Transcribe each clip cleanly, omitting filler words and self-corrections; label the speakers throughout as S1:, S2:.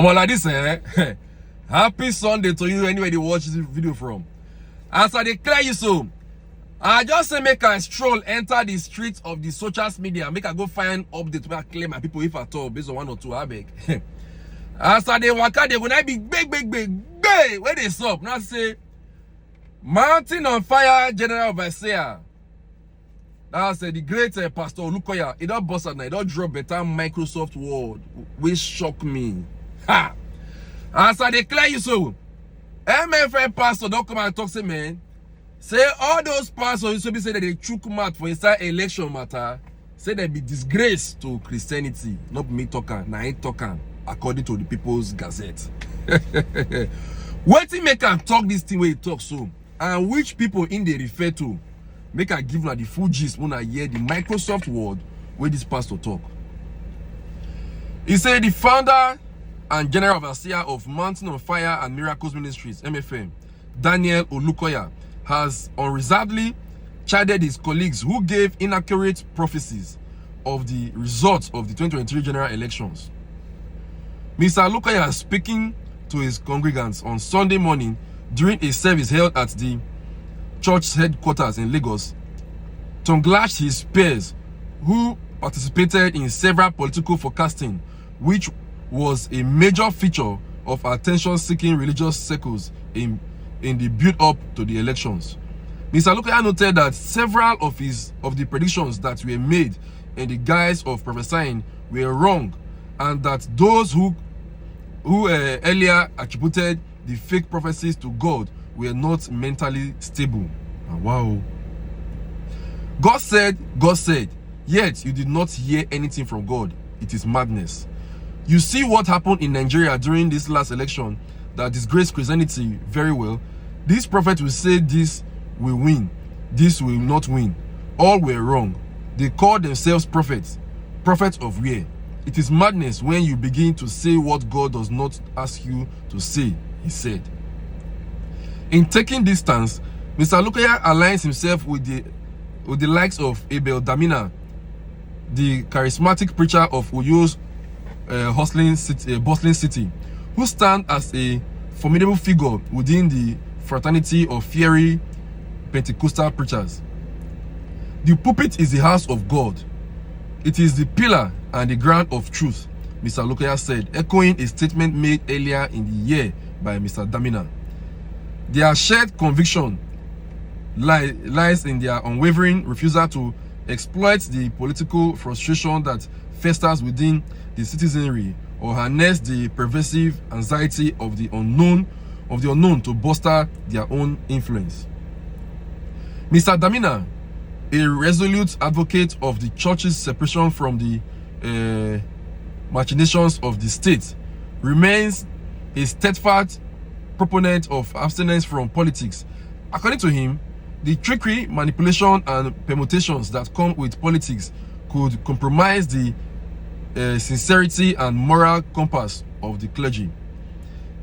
S1: Like this, happy Sunday to you anywhere you watch this video from. As I declare you so, I just say make a stroll enter the streets of the social media, make I go find updates where I claim my people if at all based on one or two I beg. As I they waka, they gonna be big, where they stop. Now say Mountain on Fire General Overseer. That's the great Pastor Olukoya. It don't bust out now. It don't drop better Microsoft Word, which shock me. Ha! As I declare you so, MFM pastor don't come and talk to me. Say all those pastors who say that they chook mouth for inside election matter, say they be disgrace to Christianity. Not me talking, na ain't talking according to the People's Gazette. What he make and talk this thing where he talk so, and which people in they refer to, make I give now the full gist when I hear the Microsoft Word where this pastor talk. He said the founder and general overseer of Mountain on Fire and Miracles Ministries, MFM, Daniel Olukoya, has unreservedly chided his colleagues who gave inaccurate prophecies of the results of the 2023 general elections. Mr. Olukoya, speaking to his congregants on Sunday morning during a service held at the church headquarters in Lagos, tongue-lashed his peers who participated in several political forecasting, which was a major feature of attention-seeking religious circles in the build-up to the elections. Mr. Olukoya noted that several of the predictions that were made in the guise of prophesying were wrong, and that those who earlier attributed the fake prophecies to God were not mentally stable. Wow. God said, yet you did not hear anything from God. It is madness. You see what happened in Nigeria during this last election that disgraced Christianity very well. This prophet will say this will win, this will not win. All were wrong. They called themselves prophets. Prophets of where? It is madness when you begin to say what God does not ask you to say, he said. In taking this stance, Mr. Olukoya aligns himself with the likes of Abel Damina, the charismatic preacher of Oyo's bustling city, who stand as a formidable figure within the fraternity of fiery Pentecostal preachers. The pulpit is the house of God. It is the pillar and the ground of truth, Mr. Olukoya said, echoing a statement made earlier in the year by Mr. Damina. Their shared conviction lies in their unwavering refusal to exploit the political frustration that festers within the citizenry or harness the pervasive anxiety of the unknown to bolster their own influence. Mr. Damina, a resolute advocate of the church's separation from the machinations of the state, remains a steadfast proponent of abstinence from politics. According to him, the trickery, manipulation, and permutations that come with politics could compromise the sincerity and moral compass of the clergy.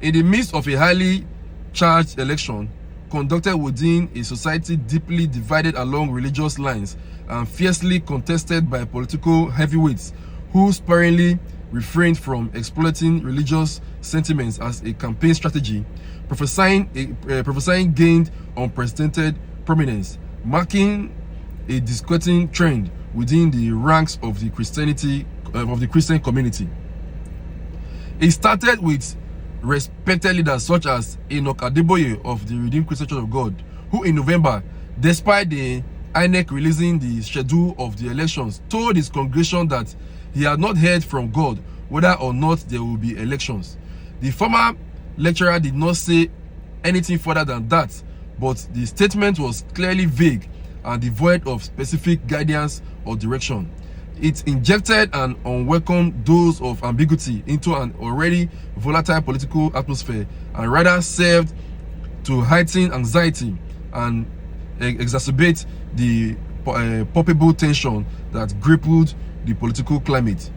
S1: In the midst of a highly charged election conducted within a society deeply divided along religious lines and fiercely contested by political heavyweights who sparingly refrained from exploiting religious sentiments as a campaign strategy, prophesying gained unprecedented prominence, marking a disquieting trend within the ranks of the Christian community. It started with respected leaders such as Enoch Adeboye of the Redeemed Christian Church of God, who in November, despite the INEC releasing the schedule of the elections, told his congregation that he had not heard from God whether or not there will be elections. The former lecturer did not say anything further than that, but the statement was clearly vague and devoid of specific guidance or direction. It injected an unwelcome dose of ambiguity into an already volatile political atmosphere and rather served to heighten anxiety and exacerbate the palpable tension that grappled the political climate.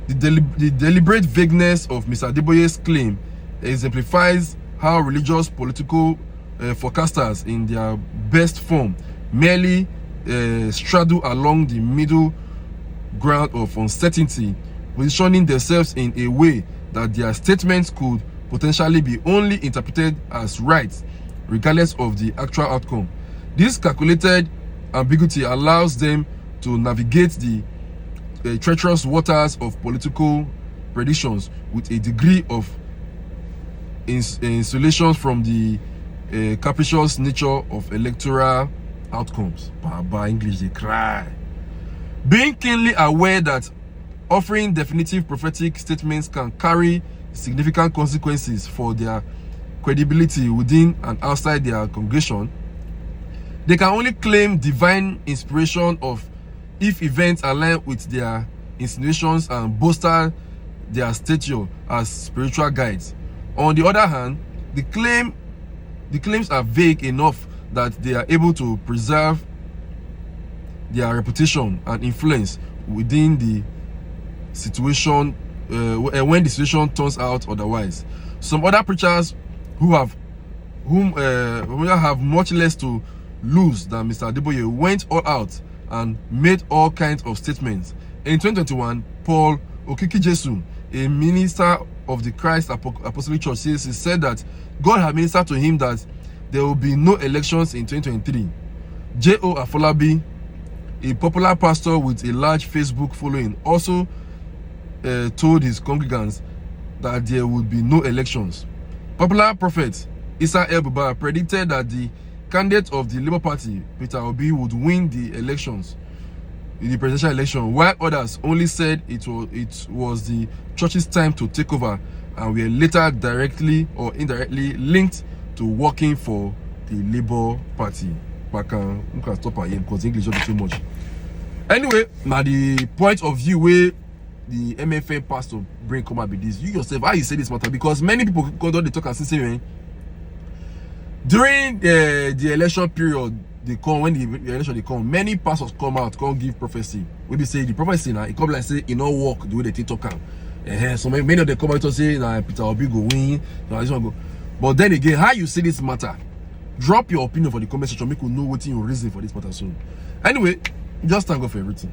S1: The deliberate vagueness of Mr. Adeboye's claim exemplifies how religious political forecasters in their best form merely straddle along the middle ground of uncertainty, positioning themselves in a way that their statements could potentially be only interpreted as right, regardless of the actual outcome. This calculated ambiguity allows them to navigate the treacherous waters of political predictions with a degree of insulation from the capricious nature of electoral outcomes. By English, they cry. Being keenly aware that offering definitive prophetic statements can carry significant consequences for their credibility within and outside their congregation, they can only claim divine inspiration if events align with their insinuations and bolster their stature as spiritual guides. On the other hand, the claims are vague enough that they are able to preserve their reputation and influence within the situation when the situation turns out otherwise. Some other preachers who have much less to lose than Mr. Adeboye went all out and made all kinds of statements. In 2021, Paul Okikijesu, a minister of the Christ Apostolic Church, he said that God had ministered to him that there will be no elections in 2023. J.O. Afolabi, a popular pastor with a large Facebook following, also told his congregants that there would be no elections. Popular prophet Issa El-Buba predicted that the candidate of the Labour Party, Peter Obi, would win the elections, in the presidential election, while others only said it was the church's time to take over, and were later directly or indirectly linked to working for the Labour Party. But can stop here because English is too much. Anyway, now the point of view where the MFM pastor bring come up with this, you yourself, how you say this matter? Because many people go down the talk and say, during the election period, when the election they come, many pastors come out, come give prophecy. We be say the prophecy now, it come like say it not work the way they talk am. So many of them come out to say Peter Obi go win, this one go. But then again, how you see this matter? Drop your opinion for the comment section, make you know what you reason for this matter soon. Anyway, just thank God for everything.